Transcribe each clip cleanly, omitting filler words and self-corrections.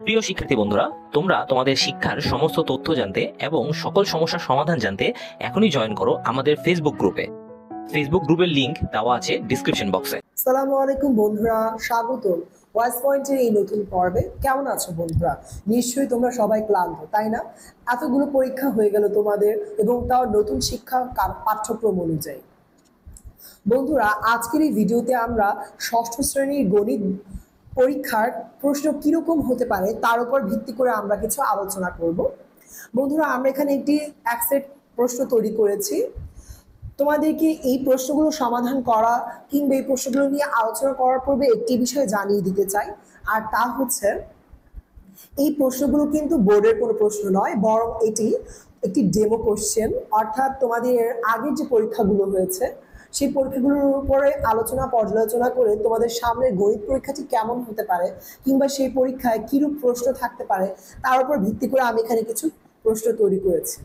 প্রিয় শিক্ষার্থী বন্ধুরা, তোমরা তোমাদের শিক্ষার সমস্ত তথ্য জানতে এবং সকল সমস্যার সমাধান জানতে এখনই জয়েন করো আমাদের ফেসবুক গ্রুপে। ফেসবুক গ্রুপের লিংক দেওয়া আছে ডিসক্রিপশন বক্সে। আসসালামু আলাইকুম বন্ধুরা, স্বাগতম ওয়াইস পয়েন্টের এই নতুন পর্বে। কেমন আছো বন্ধুরা? নিশ্চয়ই তোমরা সবাই ক্লান্ত, তাই না? এতগুলো পরীক্ষা হয়ে গেল তোমাদের, এবং তাও নতুন শিক্ষা পাঠ্যক্রম অনুযায়ী। বন্ধুরা, আজকের এই ভিডিওতে আমরা ষষ্ঠ শ্রেণীর গণিত পরীক্ষার প্রশ্ন কিরকম হতে পারে তার উপর ভিত্তি করে আমরা কিছু আলোচনা করব। বন্ধুরা, আমরা এখানে একটি এক সেট প্রশ্ন তৈরি করেছি। তোমাদেরকে এই প্রশ্নগুলো সমাধান করা কিংবা এই প্রশ্নগুলো নিয়ে আলোচনা করার পূর্বে একটি বিষয় জানিয়ে দিতে চাই, আর তা হচ্ছে এই প্রশ্নগুলো কিন্তু বোর্ডের কোনো প্রশ্ন নয়, বরং এটি একটি ডেমো কোশ্চেন। অর্থাৎ তোমাদের আগের যে পরীক্ষাগুলো হয়েছে সেই পরীক্ষাগুলোর উপরে আলোচনা পর্যালোচনা করে তোমাদের সামনে গণিত পরীক্ষাটি কেমন হতে পারে কিংবা সেই পরীক্ষায় কিরূপ প্রশ্ন থাকতে পারে তার উপর ভিত্তি করে আমি এখানে কিছু প্রশ্ন তৈরি করেছি।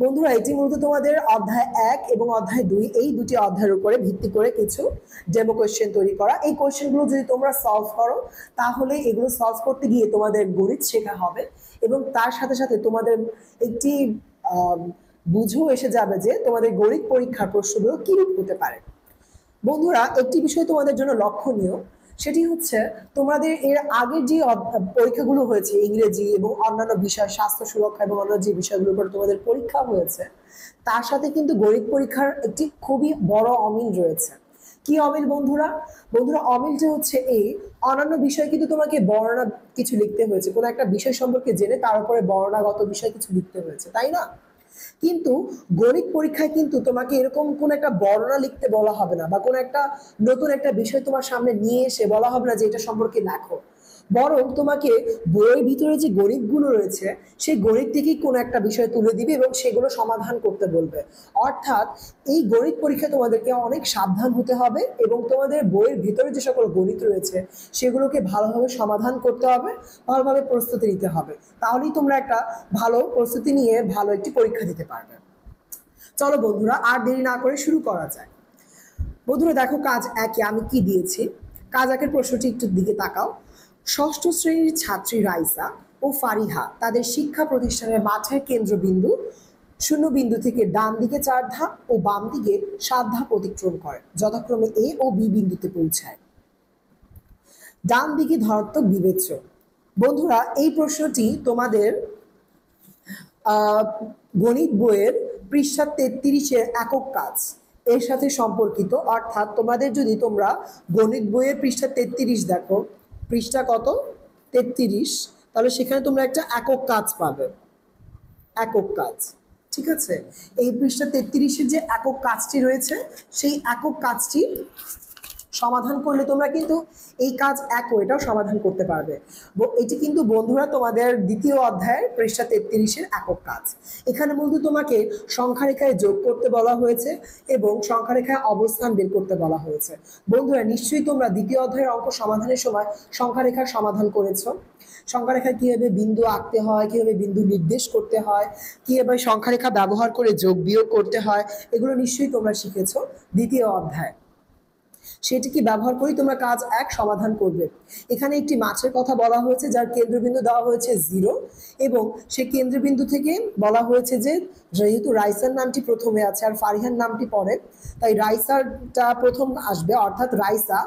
বন্ধুরা, এটি মূলত তোমাদের অধ্যায় 1 এবং অধ্যায় 2 এই দুটি অধ্যায়ের উপরে ভিত্তি করে কিছু ডেমো কোয়েশ্চেন তৈরি করা। এই কোয়েশ্চেনগুলো যদি তোমরা সলভ করো তাহলে এগুলো সলভ করতে গিয়ে তোমাদের গণিত শেখা হবে, এবং তার সাথে সাথে তোমাদের একটি বুঝেও এসে যাবে যে তোমাদের গণিত পরীক্ষার প্রশ্নগুলো কিরূপ হতে পারে। বন্ধুরা, একটি বিষয় তোমাদের জন্য লক্ষণীয়, সেটি হচ্ছে তোমাদের এর আগের যে পরীক্ষাগুলো হয়েছে ইংরেজি এবং অন্যান্য বিষয়, স্বাস্থ্য সুরক্ষা এবং অন্যান্য যে বিষয়গুলোর উপর তোমাদের পরীক্ষা হয়েছে, তার সাথে কিন্তু গণিত পরীক্ষার একটি খুবই বড় অমিল রয়েছে। কি অমিল বন্ধুরা? বন্ধুরা, অমিলটা হচ্ছে এই, অন্যান্য বিষয় কিন্তু তোমাকে বর্ণনা কিছু লিখতে হয়েছে, কোনো একটা বিষয় সম্পর্কে জেনে তার উপরে বর্ণনাগত বিষয় কিছু লিখতে হয়েছে, তাই না? কিন্তু গণিত পরীক্ষায় কিন্তু তোমাকে এরকম কোন একটা বর্ণনা লিখতে বলা হবে না, বা কোনো একটা নতুন একটা বিষয় তোমার সামনে নিয়ে এসে বলা হবে না যে এটা সম্পর্কে লেখো, বরং তোমাকে বইয়ের ভিতরে যে গণিতগুলো রয়েছে সেই গণিত থেকেই কোনো একটা বিষয় তুলে দিবে এবং সেগুলো সমাধান করতে বলবে। অর্থাৎ এই গণিত পরীক্ষায় তোমাদেরকে অনেক সাবধান হতে হবে এবং তোমাদের বইয়ের ভিতরে যে সকল গণিত রয়েছে সেগুলোকে ভালোভাবে সমাধান করতে হবে, ভালোভাবে প্রস্তুতি নিতে হবে। তাহলেই তোমরা একটা ভালো প্রস্তুতি নিয়ে ভালো একটি পরীক্ষা দিতে পারবে। চলো বন্ধুরা, আর দেরি না করে শুরু করা যায়। বন্ধুরা দেখো, কাজ 1-এ আমি কি দিয়েছি। কাজ 1-এর প্রশ্নটি একটু দিকে তাকাও। ষষ্ঠ শ্রেণীর ছাত্রী রাইসা ও ফারিহা তাদের শিক্ষা প্রতিষ্ঠানের মাঠের কেন্দ্রবিন্দু শূন্য বিন্দু থেকে ডান দিকে 4 ধাপ ও বাম দিকে 7 ধাপ অতিক্রম করে যথাক্রমে এ ও বি বিন্দুতে পৌঁছায়। ডান দিকে ধনাত্মক বিবেচ্য। বন্ধুরা, এই প্রশ্নটি তোমাদের গণিত বইয়ের পৃষ্ঠা 33-এর একক কাজ এর সাথে সম্পর্কিত। অর্থাৎ তোমাদের যদি তোমরা গণিত বইয়ের পৃষ্ঠা 33 দেখো, পৃষ্ঠা কত 33, তাহলে সেখানে তোমরা একটা একক কাজ পাবে, একক কাজ। ঠিক আছে, এই পৃষ্ঠা 33-এর যে একক কাজটি রয়েছে সেই একক কাজটি সমাধান করলে তোমরা কিন্তু এই কাজ 1 এটাও সমাধান করতে পারবে। এটি কিন্তু বন্ধুরা তোমাদের দ্বিতীয় অধ্যায়ের পৃষ্ঠা 33-এর একক কাজ। এখানে মূলত তোমাকে সংখ্যারেখায় যোগ করতে বলা হয়েছে এবং সংখ্যারেখায় অবস্থান বের করতে বলা হয়েছে। বন্ধুরা, নিশ্চয়ই তোমরা দ্বিতীয় অধ্যায়ের অঙ্ক সমাধানের সময় সংখ্যারেখার সমাধান করেছো। সংখ্যারেখায় কিভাবে বিন্দু আঁকতে হয়, কিভাবে বিন্দু নির্দেশ করতে হয়, কিভাবে সংখ্যারেখা ব্যবহার করে যোগ বিয়োগ করতে হয়, এগুলো নিশ্চয়ই তোমরা শিখেছো দ্বিতীয় অধ্যায়। সেটিকে ব্যবহার করে তোমরা কাজ 1 সমাধান করবে। এখানে একটি মাছের কথা বলা হয়েছে যার কেন্দ্রবিন্দু দেওয়া হয়েছে 0, এবং সেই কেন্দ্রবিন্দু থেকে বলা হয়েছে যে যেহেতু রাইসার নামটি প্রথমে আছে আর ফারিহার নামটি পরে, তাই রাইসারটা প্রথম আসবে। অর্থাৎ রাইসা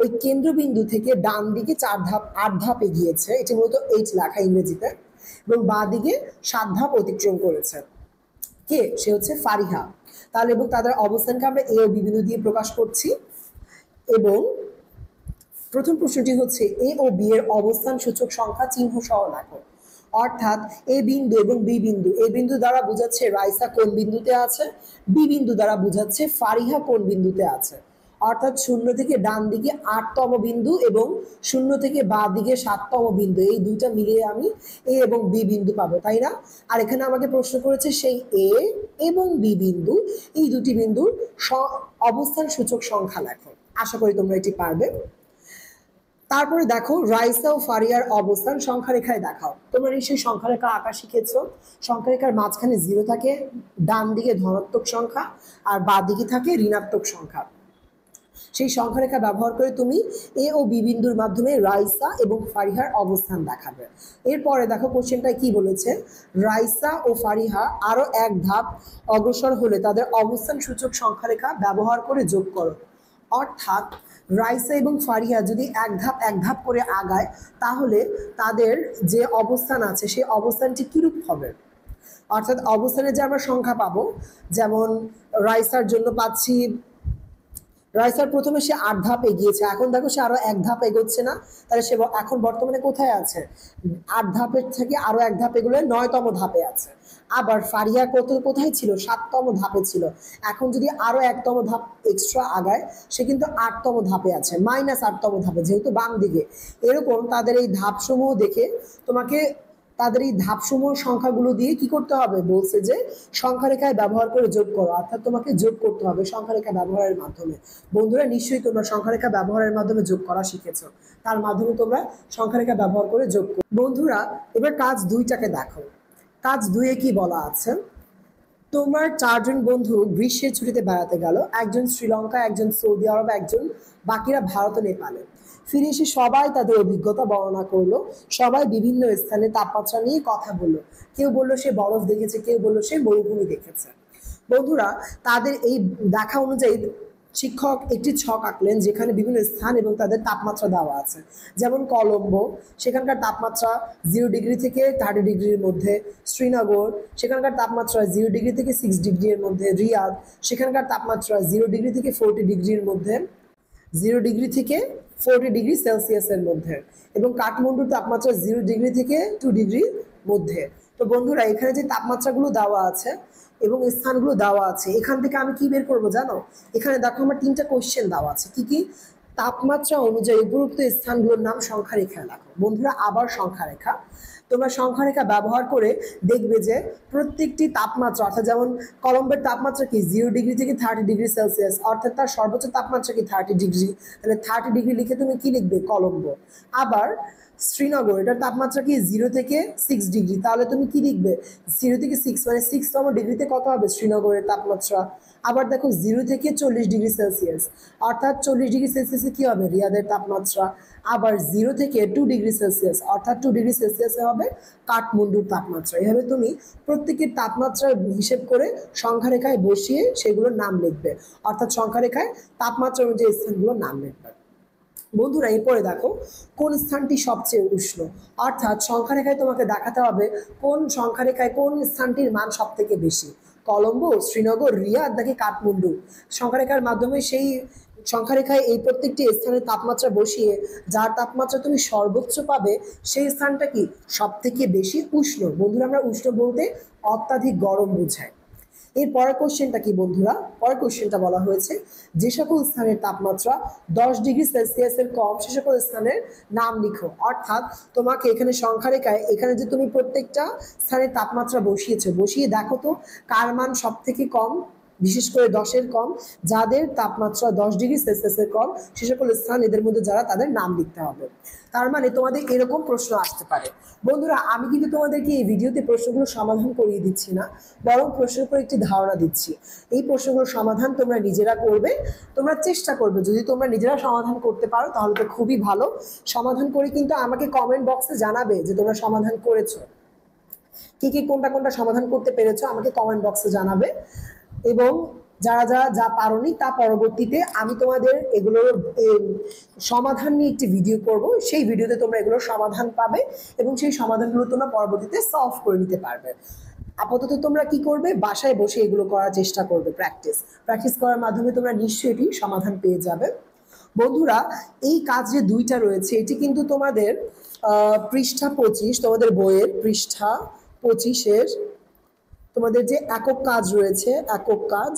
ওই কেন্দ্রবিন্দু থেকে ডান দিকে 8 ধাপ এগিয়েছে, এটি মূলত 8 লেখা ইংরেজিতে, এবং বাঁ দিকে 7 ধাপ অতিক্রম করেছে। কে? সে হচ্ছে ফারিহা। তাহলে এবং তাদের অবস্থানকে আমরা এ ও বি বিন্দু দিয়ে প্রকাশ করছি। এবং প্রথম প্রশ্নটি হচ্ছে এ ও বি এর অবস্থান সূচক সংখ্যা চিহ্ন সহ লেখো। অর্থাৎ এ বিন্দু এবং বি বিন্দু, এ বিন্দু দ্বারা বোঝাচ্ছে রাইসা কোন বিন্দুতে আছে, বি বিন্দু দ্বারা বোঝাচ্ছে ফারিহা কোন বিন্দুতে আছে। অর্থাৎ 0 থেকে ডান দিকে 8তম বিন্দু এবং 0 থেকে বাঁ দিকে 7তম বিন্দু, এই দুইটা মিলিয়ে আমি এ এবং বি বিন্দু পাবো, তাই না? আর এখানে আমাকে প্রশ্ন করেছে সেই এ এবং বি বিন্দু, এই দুটি বিন্দুর অবস্থান সূচক সংখ্যা লেখো। আশা করি তোমরা এটি পারবে। তারপরে দেখো, রাইসা ও ফারিয়ার অবস্থান সংখ্যারেখায় দেখাও। তোমরা নিশ্চয়ই সংখ্যারেখা আঁকা শিখেছো। সংখ্যারেখার মাঝখানে 0 থাকে, ডান দিকে ধনাত্মক সংখ্যা আর বাঁ দিকে থাকে ঋণাত্মক সংখ্যা। সেই সংখ্যারেখা ব্যবহার করে তুমি এ ও বি বিন্দুর মাধ্যমে রাইসা এবং ফারিহার অবস্থান দেখাবে। এরপরে দেখো কোশ্চেনটা কি বলেছে, রাইসা ও ফারিহা আরো এক ধাপ অগ্রসর হলে তাদের অবস্থান সূচক সংখ্যারেখা ব্যবহার করে যোগ করো। অর্থাৎ রাইসা এবং ফারিহা যদি এক ধাপ করে আগায় তাহলে তাদের যে অবস্থান আছে সেই অবস্থানটি কিরূপ হবে। অর্থাৎ অবস্থানে যে আমরা সংখ্যা পাবো, যেমন রাইসার জন্য পাচ্ছি, রাইসার প্রথমে সে 8 ধাপ এগিয়েছে, এখন দেখো সে আরো এক ধাপ এগোচ্ছে না, তাহলে সে এখন বর্তমানে কোথায় আছে, 8 ধাপের থেকে আরো এক ধাপ এগুলো 9তম ধাপে আছে। আবার ফারিয়া কোথায় ছিল, 7তম ধাপে ছিল, এখন যদি আরো 1তম ধাপ এক্সট্রা আগায় সে কিন্তু 8তম ধাপে আছে, -8তম ধাপে, যেহেতু বাম দিকে। এরকম তাদের এই ধাপসমূহ দেখে তোমাকে তাদের এই ধাপসমূহ সংখ্যাগুলো দিয়ে কি করতে হবে, বলছে যে সংখ্যারেখায় ব্যবহার করে যোগ করো, অর্থাৎ তোমাকে যোগ করতে হবে সংখ্যারেখা ব্যবহারের মাধ্যমে। বন্ধুরা নিশ্চয়ই তোমরা সংখ্যারেখা ব্যবহারের মাধ্যমে যোগ করা শিখেছো, তার মাধ্যমে তোমরা সংখ্যারেখা ব্যবহার করে যোগ করো। বন্ধুরা এবার কাজ 2টাকে দেখো। কাজ 2-এ কি বলা আছে, তোমার 4 জন বন্ধু গ্রীষ্মের ছুটিতে বেড়াতে গেল, একজন শ্রীলঙ্কা, একজন সৌদি আরব, একজন বাকিরা ভারত ও নেপালে। ফিরে এসে সবাই তাদের অভিজ্ঞতা বর্ণনা করলো, সবাই বিভিন্ন স্থানে তাপমাত্রা নিয়ে কথা বললো, কেউ বললো সে বরফ দেখেছে, কেউ বললো সে মরুভূমি দেখেছে। বন্ধুরা তাদের এই দেখা অনুযায়ী শিক্ষক একটি ছক আঁকলেন যেখানে বিভিন্ন স্থান এবং তাদের তাপমাত্রা দেওয়া আছে। যেমন কলম্বো, সেখানকার তাপমাত্রা 0 ডিগ্রি থেকে 30 ডিগ্রির মধ্যে। শ্রীনগর, সেখানকার তাপমাত্রা 0 ডিগ্রি থেকে 6 ডিগ্রির মধ্যে। রিয়াদ, সেখানকার তাপমাত্রা 0 ডিগ্রি থেকে 40 ডিগ্রির মধ্যে, 0 ডিগ্রি থেকে 40 ডিগ্রি সেলসিয়াসের মধ্যে। এবং কাঠমান্ডুর তাপমাত্রা 0 ডিগ্রি থেকে 2 ডিগ্রির মধ্যে। তো বন্ধুরা এখানে যে তাপমাত্রাগুলো দেওয়া আছে এবং স্থানগুলো দেওয়া আছে, এখান থেকে আমি কি বের করবো জানো, এখানে দেখো আমার 3টা কোশ্চেন দেওয়া আছে। কি কি, তাপমাত্রা অনুযায়ী উপরোক্ত স্থানগুলোর নাম সংখ্যারেখায় লেখো। বন্ধুরা আবার সংখ্যারেখা, তোমরা সংখ্যারেখা ব্যবহার করে দেখবে যে প্রত্যেকটি তাপমাত্রা, অর্থাৎ যেমন কলম্বের তাপমাত্রা কি 0 ডিগ্রি থেকে 30 ডিগ্রি সেলসিয়াস, অর্থাৎ তার সর্বোচ্চ তাপমাত্রা কি 30 ডিগ্রি, তাহলে 30 ডিগ্রি লিখে তুমি কি লিখবে, কলম্বো। আবার শ্রীনগর, এটার তাপমাত্রা কি 0 থেকে 6 ডিগ্রি, তাহলে তুমি কি লিখবে, 0 থেকে 6 মানে 6তম ডিগ্রিতে কত হবে শ্রীনগরের তাপমাত্রা। আবার দেখো 0 থেকে 40 ডিগ্রি সেলসিয়াস, অর্থাৎ 40 ডিগ্রি সেলসিয়াসে কি হবে, রিয়াদের তাপমাত্রা। আবার 0 থেকে 2 ডিগ্রি সেলসিয়াস, অর্থাৎ 2 ডিগ্রি সেলসিয়াসে হবে কাঠমান্ডুর তাপমাত্রা। এভাবে তুমি প্রত্যেকের তাপমাত্রার হিসেব করে সংখ্যারেখায় বসিয়ে সেগুলোর নাম লিখবে, অর্থাৎ সংখ্যারেখায় তাপমাত্রা অনুযায়ী স্থানগুলোর নাম লিখবে। বন্ধুরা এরপরে দেখো কোন স্থানটি সবচেয়ে উষ্ণ, অর্থাৎ সংখ্যারেখায় তোমাকে দেখাতে হবে কোন সংখ্যারেখায় কোন স্থানটির মান সব থেকে বেশি, কলম্বো, শ্রীনগর, রিয়াদ নাকি কাঠমান্ডু। সংখ্যারেখার মাধ্যমে সেই সংখ্যারেখায় এই প্রত্যেকটি স্থানের তাপমাত্রা বসিয়ে যার তাপমাত্রা তুমি সর্বোচ্চ পাবে সেই স্থানটা কি সব থেকে বেশি উষ্ণ। বন্ধুরা আমরা উষ্ণ বলতে অত্যাধিক গরম বোঝায়। এর পরের কোশ্চেনটা কি বন্ধুরা, পরের কোশ্চেনটা বলা হয়েছে যে সকল স্থানের তাপমাত্রা 10 ডিগ্রি সেলসিয়াসের কম সে সকল স্থানের নাম লিখো। অর্থাৎ তোমাকে এখানে সংখ্যারেখায় এখানে যে তুমি প্রত্যেকটা স্থানের তাপমাত্রা বসিয়েছো, বসিয়ে দেখো তো কার মান সব থেকে কম, বিশেষ করে 10-এর কম, যাদের তাপমাত্রা 10 ডিগ্রি সেলসিয়াসের কম সে সকল স্থান এদের মধ্যে যারা, তাদের নাম লিখতে হবে। তার মানে তোমাদের এরকম প্রশ্ন আসতে পারে। বন্ধুরা আমি কিন্তু তোমাদেরকে এই ভিডিওতে প্রশ্নগুলো সমাধান করিয়ে দিচ্ছি না, বরং প্রশ্নের উপর একটি ধারণা দিচ্ছি। এই প্রশ্নগুলোর সমাধান তোমরা নিজেরা করবে, তোমরা চেষ্টা করবে, যদি তোমরা নিজেরা সমাধান করতে পারো তাহলে তো খুবই ভালো। সমাধান করে কিন্তু আমাকে কমেন্ট বক্সে জানাবে যে তোমরা সমাধান করেছো, কি কি কোনটা কোনটা সমাধান করতে পেরেছো আমাকে কমেন্ট বক্সে জানাবে। এবং যারা যারা যা পারোনি তা পরবর্তীতে আমি তোমাদের এগুলোর সমাধান নিয়ে একটি ভিডিও করব, সেই ভিডিওতে তোমরা এগুলোর সমাধান পাবে এবং সেই সমাধানগুলো তোমরা পরবর্তীতে সলভ করে নিতে পারবে। আপাতত তোমরা কি করবে, বাসায় বসে এগুলো করার চেষ্টা করবে, প্র্যাকটিস করার মাধ্যমে তোমরা নিশ্চয়ই এটি সমাধান পেয়ে যাবে। বন্ধুরা এই কাজ যে 2টা রয়েছে এটি কিন্তু তোমাদের পৃষ্ঠা 25, তোমাদের বইয়ের পৃষ্ঠা 25-এর তোমাদের যে একক কাজ রয়েছে, একক কাজ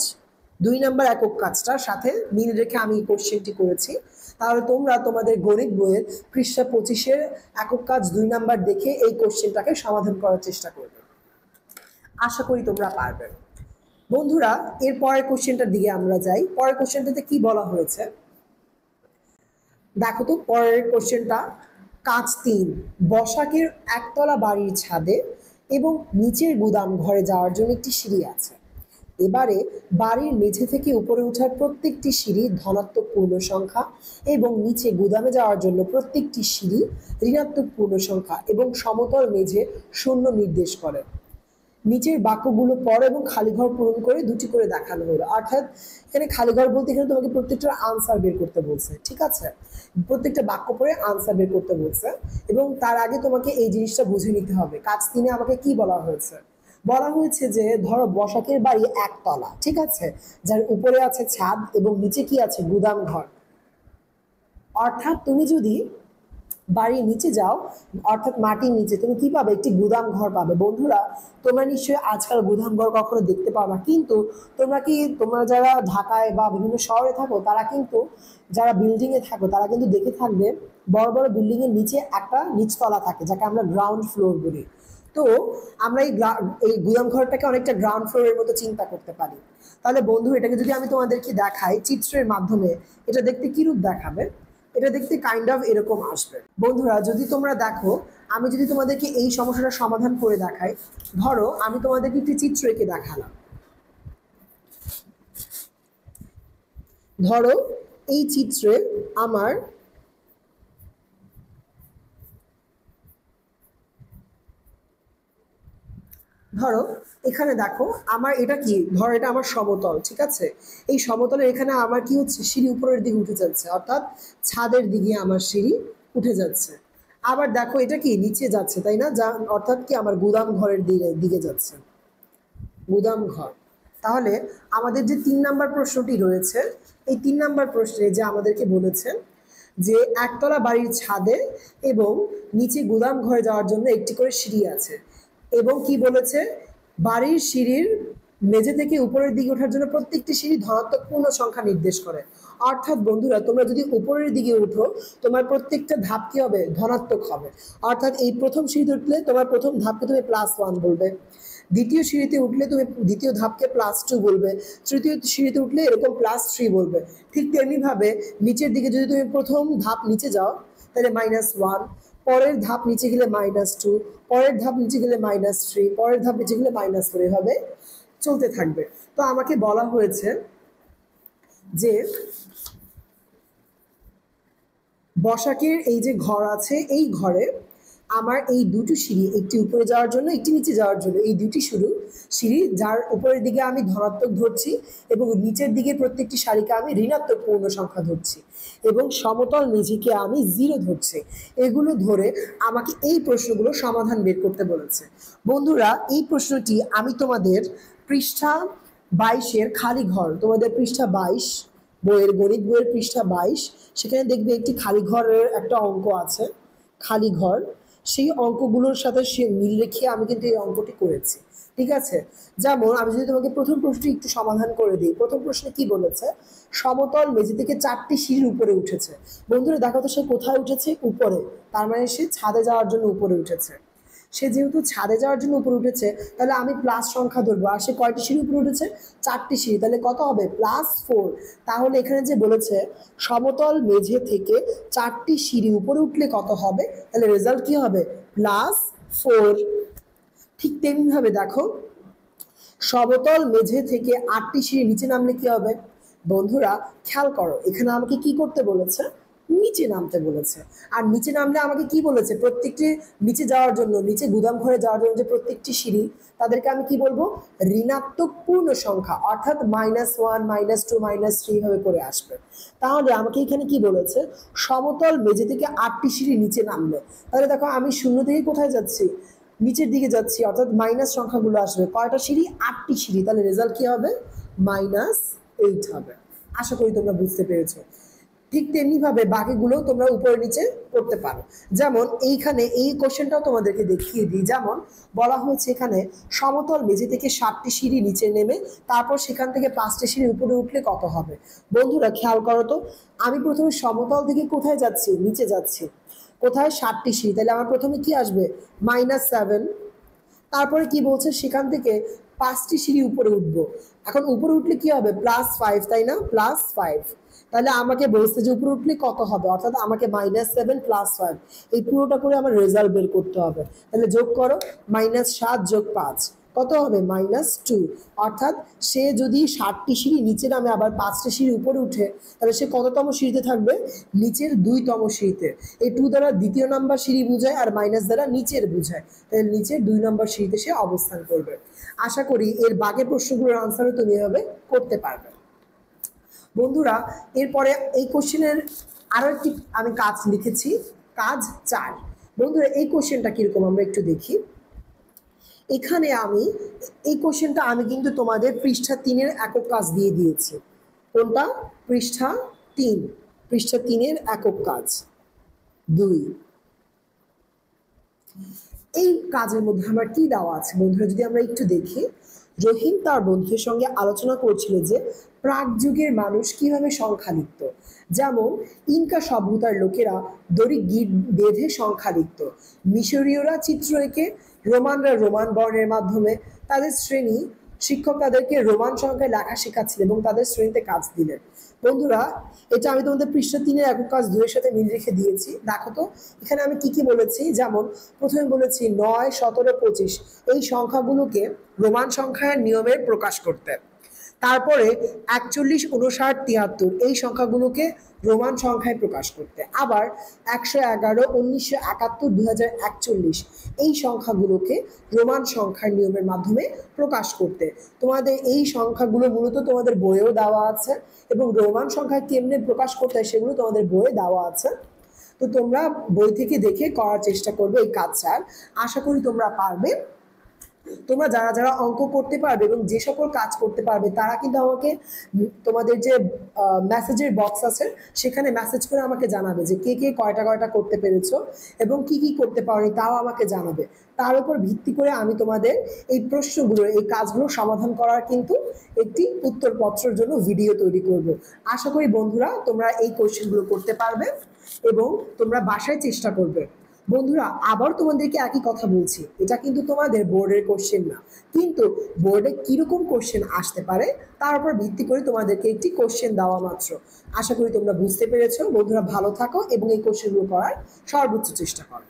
2 নম্বর একক কাজটার সাথে মিল রেখে আমি এই কোশ্চেনটি করেছি। তাহলে তোমরা তোমাদের গণিত বইয়ের পৃষ্ঠা 25-এর একক কাজ 2 নম্বর দেখে এই কোশ্চেনটাকে সমাধান করার চেষ্টা করবে, আশা করি তোমরা পারবে। বন্ধুরা এর পরের কোশ্চেনটার দিকে আমরা যাই। পরের কোশ্চেনটাতে কি বলা হয়েছে দেখো তো, পরের কোশ্চেনটা কাজ 3, বসাকের একতলা বাড়ির ছাদে এবং নিচের গুদাম ঘরে যাওয়ার জন্য একটি সিঁড়ি আছে। এবারে বাড়ির মেঝে থেকে উপরে ওঠার প্রত্যেকটি সিঁড়ি ধনাত্মক পূর্ণ সংখ্যা এবং নিচে গুদামে যাওয়ার জন্য প্রত্যেকটি সিঁড়ি ঋণাত্মক পূর্ণ সংখ্যা এবং সমতল মেঝে শূন্য নির্দেশ করে। নিচের বাক্যগুলো পড়ো এবং খালি ঘর পূরণ করে দুটি করে দেখানো হলো। অর্থাৎ এখানে খালি ঘর বলতে এখানে তোমাকে প্রত্যেকটা আনসার বের করতে বলছে, ঠিক আছে? প্রত্যেকটা বাক্য পড়ে আনসার বের করতে বলছে এবং তার আগে তোমাকে এই জিনিসটা বুঝে নিতে হবে। কাজ 3-এ আমাকে কি বলা হয়েছে? বলা হয়েছে যে ধরো বসাকের বাড়ি একতলা, ঠিক আছে, যার উপরে আছে ছাদ এবং নিচে কি আছে? গুদাম ঘর। অর্থাৎ তুমি যদি বাড়ির নিচে যাও, অর্থাৎ মাটির নিচে, তুমি কি পাবে? একটি গুদাম ঘর পাবে। বন্ধুরা, তোমরা নিশ্চয়ই আজকাল গুদাম ঘর কখনো দেখতে পাও না, কিন্তু তোমরা যারা ঢাকায় বা বিভিন্ন শহরে থাকো, তারা কিন্তু যারা বিল্ডিং এ থাকো তারা কিন্তু দেখে থাকবে বড় বড় বিল্ডিং এর নিচে একটা নিচতলা থাকে, যাকে আমরা গ্রাউন্ড ফ্লোর বলি। তো আমরা এই গুদাম ঘরটাকে অনেকটা গ্রাউন্ড ফ্লোরের মতো চিন্তা করতে পারি। তাহলে বন্ধু, এটাকে যদি আমি তোমাদেরকে দেখাই চিত্রের মাধ্যমে, এটা দেখতে কিরূপ দেখাবে? এটা দেখতে কাইন্ড অফ এরকম আসবে। বন্ধুরা, যদি তোমরা দেখো, আমি যদি তোমাদেরকে এই সমস্যাটা সমাধান করে দেখাই, ধরো আমি তোমাদেরকে একটি চিত্র এঁকে দেখালাম। ধরো এই চিত্রে আমার ধরো এখানে দেখো, আমার এটা কি? ধরো এটা আমার সমতল, ঠিক আছে? এই সমতলের এখানে আমার কি হচ্ছে? সিঁড়ি উপরের দিকে উঠে যাচ্ছে, অর্থাৎ ছাদের দিকে আমার সিঁড়ি উঠে যাচ্ছে। আবার দেখো এটা কি? নিচে যাচ্ছে, তাই না? অর্থাৎ কি আমার গুদাম ঘরের দিকে যাচ্ছে, গুদাম ঘর। তাহলে আমাদের যে 3 নাম্বার প্রশ্নটি রয়েছে, এই 3 নাম্বার প্রশ্নে যে আমাদেরকে বলেছে যে একতলা বাড়ির ছাদে এবং নিচে গুদাম ঘরে যাওয়ার জন্য একটি করে সিঁড়ি আছে, এবং কি বলেছে? বাড়ির সিঁড়ির মেঝে থেকে উপরের দিকে ওঠার জন্য প্রত্যেকটি সিঁড়ি ধনাত্মক পূর্ণ সংখ্যা নির্দেশ করে। অর্থাৎ বন্ধুরা, তোমরা যদি উপরের দিকে উঠো, তোমার প্রত্যেকটা ধাপ কি হবে? ধনাত্মক হবে। অর্থাৎ এই প্রথম সিঁড়িতে উঠলে তোমার প্রথম ধাপকে তুমি +1 বলবে, দ্বিতীয় সিঁড়িতে উঠলে তুমি দ্বিতীয় ধাপকে +2 বলবে, তৃতীয় সিঁড়িতে উঠলে এরকম +3 বলবে। ঠিক তেমনি ভাবে নিচের দিকে যদি তুমি প্রথম ধাপ নিচে যাও, তাহলে -1, পরের ধাপ নিচে গেলে -2, পরের ধাপ নিচে গেলে -3, পরের ধাপ নিচে গেলে -4, এভাবে চলতে থাকবে। তো আমাকে বলা হয়েছে যে বসাকের এই যে ঘর আছে, এই ঘরে আমার এই দুটো সিঁড়ি, একটি উপরে যাওয়ার জন্য একটি নিচে যাওয়ার জন্য, এই দুটি সিঁড়ি যার উপরের দিকে আমি ধনাত্মক ধরছি এবং নিচের দিকে প্রত্যেকটি সারিকে আমি ঋণাত্মক পূর্ণ সংখ্যা ধরছি এবং সমতল মেঝেকে আমি 0 ধরছি। এগুলো ধরে আমাকে এই প্রশ্নগুলো সমাধান বের করতে বলেছে। বন্ধুরা, এই প্রশ্নটি আমি তোমাদের পৃষ্ঠা 22-এর খালি ঘর, তোমাদের পৃষ্ঠা 22 বইয়ের গণিত বইয়ের পৃষ্ঠা 22, সেখানে দেখবে একটি খালি ঘরের একটা অঙ্ক আছে, খালি ঘর। সেই অঙ্কগুলোর সাথে সে মিল রেখে আমি কিন্তু এই অঙ্কটি করেছি, ঠিক আছে? যেমন আমি যদি তোমাকে প্রথম প্রশ্নটি একটু সমাধান করে দিই। প্রথম প্রশ্নে কি বলেছে? সমতল মেঝে থেকে 4টি সিঁড়ির উপরে উঠেছে। বন্ধুরা দেখো তো, সে কোথায় উঠেছে? উপরে। তার মানে সে ছাদে যাওয়ার জন্য উপরে উঠেছে। সে যেহেতু ছাদে যাওয়ার জন্য উপরে উঠেছে, তাহলে আমি প্লাস সংখ্যা ধরবো। আর সে কয়টি সিঁড়ি উপরে উঠেছে? 4টি সিঁড়ি। তাহলে কত হবে? +4। তাহলে এখানে যে বলেছে সমতল মেঝে থেকে 4টি সিঁড়ি উপরে উঠলে কত হবে, তাহলে রেজাল্ট কি হবে? +4। ঠিক তেমনি ভাবে দেখো, সমতল মেঝে থেকে 8টি সিঁড়ি নিচে নামলে কি হবে? বন্ধুরা খেয়াল করো, এখানে আমাকে কি করতে বলেছে? নিচে নামতে বলেছে। আর নিচে নামলে আমাকে কি বলেছে? প্রত্যেকটি নিচে যাওয়ার জন্য, নিচে গুদাম ঘরে যাওয়ার জন্য যে প্রত্যেকটি সিঁড়ি, তাদেরকে আমি কি বলবো? ঋণাত্মক পূর্ণ সংখ্যা, অর্থাৎ -1, -2, -3 ভাবে করে আসবে। তাহলে আমাকে এখানে কি বলেছে? সমতল মেঝে থেকে 8টি সিঁড়ি নিচে নামলে। তাহলে দেখো, আমি 0 থেকে কোথায় যাচ্ছি? নিচের দিকে যাচ্ছি, অর্থাৎ মাইনাস সংখ্যাগুলো আসবে। কয়টা সিঁড়ি? 8টি সিঁড়ি। তাহলে রেজাল্ট কি হবে? -8 হবে। আশা করি তোমরা বুঝতে পেরেছো। ঠিক তেমনি ভাবে বাকিগুলো তোমরা উপরে নিচে করতে পারো। যেমন এইখানে এই কোশ্চেনটাও তোমাদেরকে দেখিয়ে দিই। যেমন বলা হয়েছে এখানে সমতল মেঝে থেকে 7টি সিঁড়ি নিচে নেমে তারপর সেখান থেকে 5টি সিঁড়ি উপরে উঠলে কত হবে? বন্ধুরা খেয়াল করো তো, আমি প্রথমে সমতল থেকে কোথায় যাচ্ছি? নিচে যাচ্ছি। কোথায়? 7টি সিঁড়ি। তাহলে আমার প্রথমে কি আসবে? -7। তারপরে কি বলছে? সেখান থেকে 5টি সিঁড়ি উপরে উঠবো। এখন উপরে উঠলে কি হবে? +5, তাই না? +5। তাহলে আমাকে বলছে যে উপরে উঠলে কত হবে, অর্থাৎ আমাকে -7 +5 এই পুরোটা করে আমার রেজাল্ট বের করতে হবে। তাহলে যোগ করো, -7 + 5 কত হবে -2। অর্থাৎ সে যদি 60টি সিঁড়ি নিচে নামে আবার 5টি সিঁড়ি উপরে উঠে, তাহলে সে কততম সিঁড়িতে থাকবে? নিচের 2তম সিঁড়িতে। এই 2 দ্বারা দ্বিতীয় নাম্বার সিঁড়ি বোঝায় আর মাইনাস দ্বারা নিচের বোঝায়, তাহলে নিচের 2 নম্বর সিঁড়িতে সে অবস্থান করবে। আশা করি এর বাকি প্রশ্নগুলোর আনসারও তুমি এভাবে করতে পারবে। বন্ধুরা এরপরে এই কোশ্চেনের আরো একটি আমি কাজ লিখেছি, কাজ 4। বন্ধুরা এই কোশ্চেনটা কিরকম আমরা একটু দেখি। এখানে এই কোশ্চেনটা আমি কিন্তু তোমাদের পৃষ্ঠা 3-এর একক কাজ দিয়ে দিয়েছি। কোনটা? পৃষ্ঠা 3। পৃষ্ঠা 3-এর একক কাজ 2। এই কাজের মধ্যে আমার কি দেওয়া আছে বন্ধুরা, যদি আমরা একটু দেখি। রহিম তার বন্ধুদের সঙ্গে আলোচনা করছিল যে প্রাক যুগের মানুষ কিভাবে সংখ্যা লিখত। যেমন ইনকা সভ্যতার লোকেরা দড়ি গিট বেঁধে সংখ্যা লিখত, মিশরীয়রা চিত্র এঁকে, রোমানরা রোমান বর্ণের মাধ্যমে। তাদের শ্রেণী শিক্ষক তাদেরকে রোমান সংখ্যায় লেখা শেখাচ্ছিলেন এবং তাদের শ্রেণীতে কাজ দিলেন। বন্ধুরা এটা আমি তোমাদের পৃষ্ঠা 3-এর একক কাজ 2-এর সাথে মিল রেখে দিয়েছি। দেখো তো এখানে আমি কি কি বলেছি। যেমন প্রথমে বলেছি 9, 17, 25 এই সংখ্যাগুলোকে রোমান সংখ্যার নিয়মে প্রকাশ করতে। তারপরে 41, 59, 73 এই সংখ্যাগুলোকে রোমান সংখ্যায় প্রকাশ করতে। আবার 111, 1971, 2041 এই সংখ্যাগুলোকে রোমান সংখ্যার নিয়মের মাধ্যমে প্রকাশ করতে। তোমাদের এই সংখ্যাগুলো মূলত তোমাদের বইয়েও দেওয়া আছে এবং রোমান সংখ্যা কেমনে প্রকাশ করতে হয় সেগুলো তোমাদের বইয়ে দেওয়া আছে। তো তোমরা বই থেকে দেখে করার চেষ্টা করবে এই কাজটা। আশা করি তোমরা পারবে। তোমরা যারা যারা অঙ্ক করতে পারবে এবং যে সকল কাজ করতে পারবে তারা কিন্তু আমাকে তোমাদের যে মেসেজের বক্স আছে সেখানে মেসেজ করে আমাকে জানাবে যে কে কে কয়টা কয়টা করতে পেরেছো এবং কি কি করতে পারোনি তাও আমাকে জানাবে। তার উপর ভিত্তি করে আমি তোমাদের এই প্রশ্নগুলো এই কাজগুলো সমাধান করার কিন্তু একটি উত্তরপত্রের জন্য ভিডিও তৈরি করব। আশা করি বন্ধুরা তোমরা এই কোশ্চেনগুলো করতে পারবে এবং তোমরা বাসায় চেষ্টা করবে। বন্ধুরা আবার তোমাদেরকে একই কথা বলছি, এটা কিন্তু তোমাদের বোর্ডের কোশ্চেন না, কিন্তু বোর্ডে কিরকম কোশ্চেন আসতে পারে তার উপর ভিত্তি করে তোমাদেরকে একটি কোশ্চেন দেওয়া মাত্র। আশা করি তোমরা বুঝতে পেরেছো। বন্ধুরা ভালো থাকো এবং এই কোশ্চেনগুলো করার সর্বোচ্চ চেষ্টা করো।